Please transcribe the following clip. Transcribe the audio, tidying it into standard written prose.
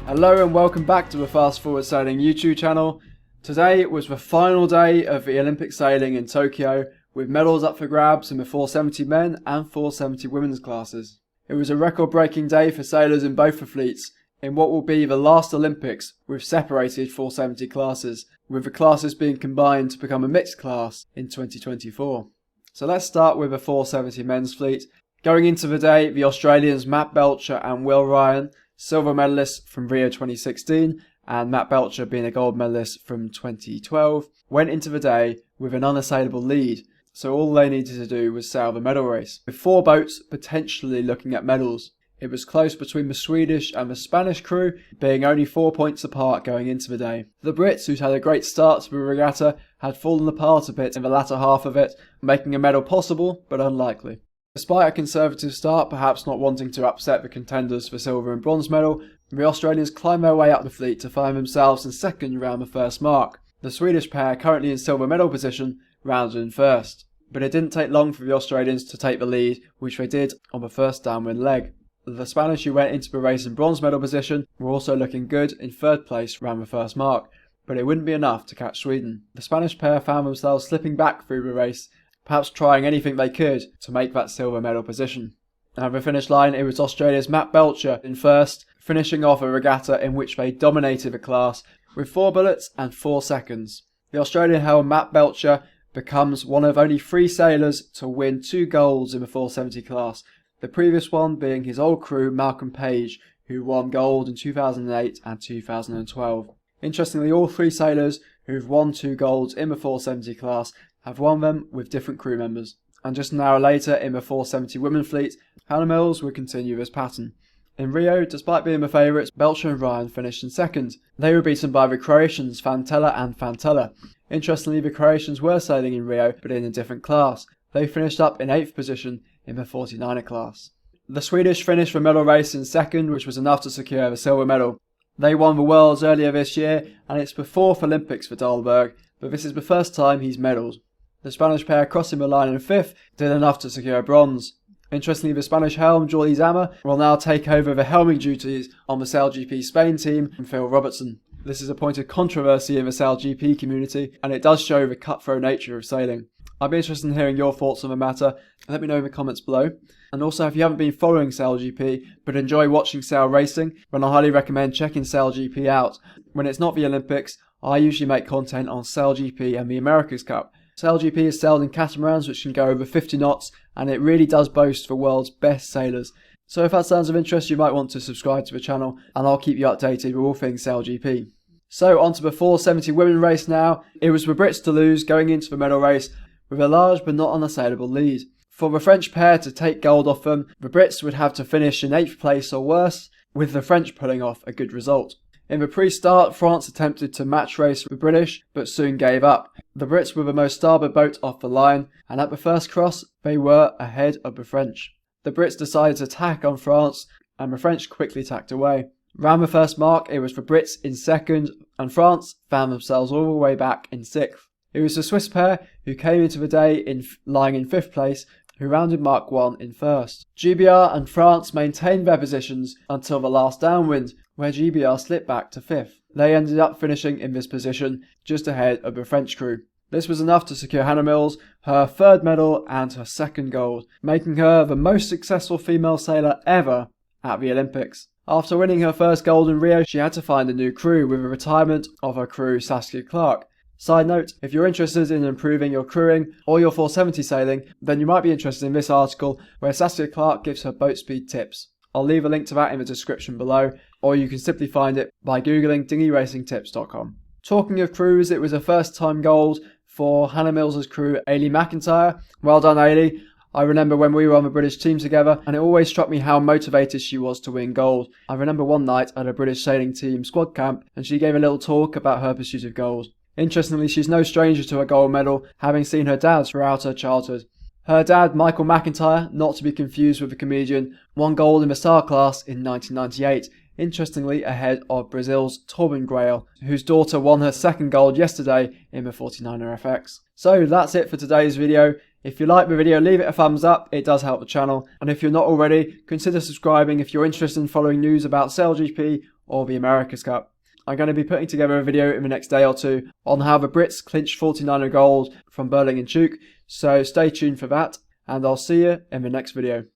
Hello and welcome back to the Fast Forward Sailing YouTube channel. Today was the final day of the Olympic sailing in Tokyo, with medals up for grabs in the 470 men and 470 women's classes. It was a record-breaking day for sailors in both the fleets, in what will be the last Olympics with separated 470 classes, with the classes being combined to become a mixed class in 2024. So let's start with the 470 men's fleet. Going into the day, the Australians Matt Belcher and Will Ryan, silver medalists from Rio 2016, and Matt Belcher being a gold medalist from 2012, went into the day with an unassailable lead, so all they needed to do was sail the medal race, with 4 boats potentially looking at medals. It was close between the Swedish and the Spanish crew, being only 4 points apart going into the day. The Brits, who'd had a great start to the regatta, had fallen apart a bit in the latter half of it, making a medal possible but unlikely. Despite a conservative start, perhaps not wanting to upset the contenders for silver and bronze medal, the Australians climbed their way up the fleet to find themselves in second round the first mark. The Swedish pair, currently in silver medal position, rounded in first. But it didn't take long for the Australians to take the lead, which they did on the first downwind leg. The Spanish, who went into the race in bronze medal position, were also looking good in third place round the first mark, but it wouldn't be enough to catch Sweden. The Spanish pair found themselves slipping back through the race, perhaps trying anything they could to make that silver medal position. At the finish line, it was Australia's Matt Belcher in first, finishing off a regatta in which they dominated the class with 4 bullets and 4 seconds. The Australian helm Matt Belcher becomes one of only 3 sailors to win 2 golds in the 470 class, the previous one being his old crew Malcolm Page, who won gold in 2008 and 2012. Interestingly, all 3 sailors who've won 2 golds in the 470 class have won them with different crew members. And just an hour later, in the 470 women fleet, Hannah Mills would continue this pattern. In Rio, despite being the favourites, Belcher and Ryan finished in second. They were beaten by the Croatians Fantella and Fantella. Interestingly, the Croatians were sailing in Rio, but in a different class. They finished up in 8th position in the 49er class. The Swedish finished the medal race in second, which was enough to secure the silver medal. They won the Worlds earlier this year, and it's the 4th Olympics for Dahlberg, but this is the first time he's medalled. The Spanish pair crossing the line in 5th did enough to secure bronze. Interestingly, the Spanish helm Jordi Xammer will now take over the helming duties on the SailGP Spain team from Phil Robertson. This is a point of controversy in the SailGP community, and it does show the cutthroat nature of sailing. I'd be interested in hearing your thoughts on the matter. Let me know in the comments below. And also, if you haven't been following SailGP but enjoy watching sail racing, then I highly recommend checking SailGP out. When it's not the Olympics, I usually make content on SailGP and the America's Cup. SailGP is sailed in catamarans which can go over 50 knots, and it really does boast the world's best sailors. So if that sounds of interest, you might want to subscribe to the channel, and I'll keep you updated with all things SailGP. So onto the 470 women race now. It was the Brits to lose going into the medal race with a large but not unassailable lead. For the French pair to take gold off them, the Brits would have to finish in 8th place or worse, with the French pulling off a good result. In the pre-start, France attempted to match race the British, but soon gave up. The Brits were the most starboard boat off the line, and at the first cross, they were ahead of the French. The Brits decided to tack on France, and the French quickly tacked away. Round the first mark, it was the Brits in second, and France found themselves all the way back in 6th. It was the Swiss pair who came into the day lying in 5th place, who rounded Mark 1 in first. GBR and France maintained their positions until the last downwind, where GBR slipped back to 5th. They ended up finishing in this position, just ahead of the French crew. This was enough to secure Hannah Mills her 3rd medal and her 2nd gold, making her the most successful female sailor ever at the Olympics. After winning her first gold in Rio, she had to find a new crew with the retirement of her crew Saskia Clark. Side note, if you're interested in improving your crewing or your 470 sailing, then you might be interested in this article where Saskia Clark gives her boat speed tips. I'll leave a link to that in the description below, or you can simply find it by googling dinghy-racing-tips.com. Talking of crews, it was a first time gold for Hannah Mills' crew Eilidh McIntyre. Well done, Eilidh. I remember when we were on the British team together, and it always struck me how motivated she was to win gold. I remember one night at a British sailing team squad camp, and she gave a little talk about her pursuit of gold. Interestingly, she's no stranger to a gold medal, having seen her dad throughout her childhood. Her dad, Michael McIntyre, not to be confused with the comedian, won gold in the star class in 1998, interestingly ahead of Brazil's Torben Grael, whose daughter won her 2nd gold yesterday in the 49er FX. So that's it for today's video. If you like the video, leave it a thumbs up, it does help the channel. And if you're not already, consider subscribing if you're interested in following news about SailGP or the America's Cup. I'm going to be putting together a video in the next day or two on how the Brits clinched 49 gold from Berling and Chuk, so stay tuned for that, and I'll see you in the next video.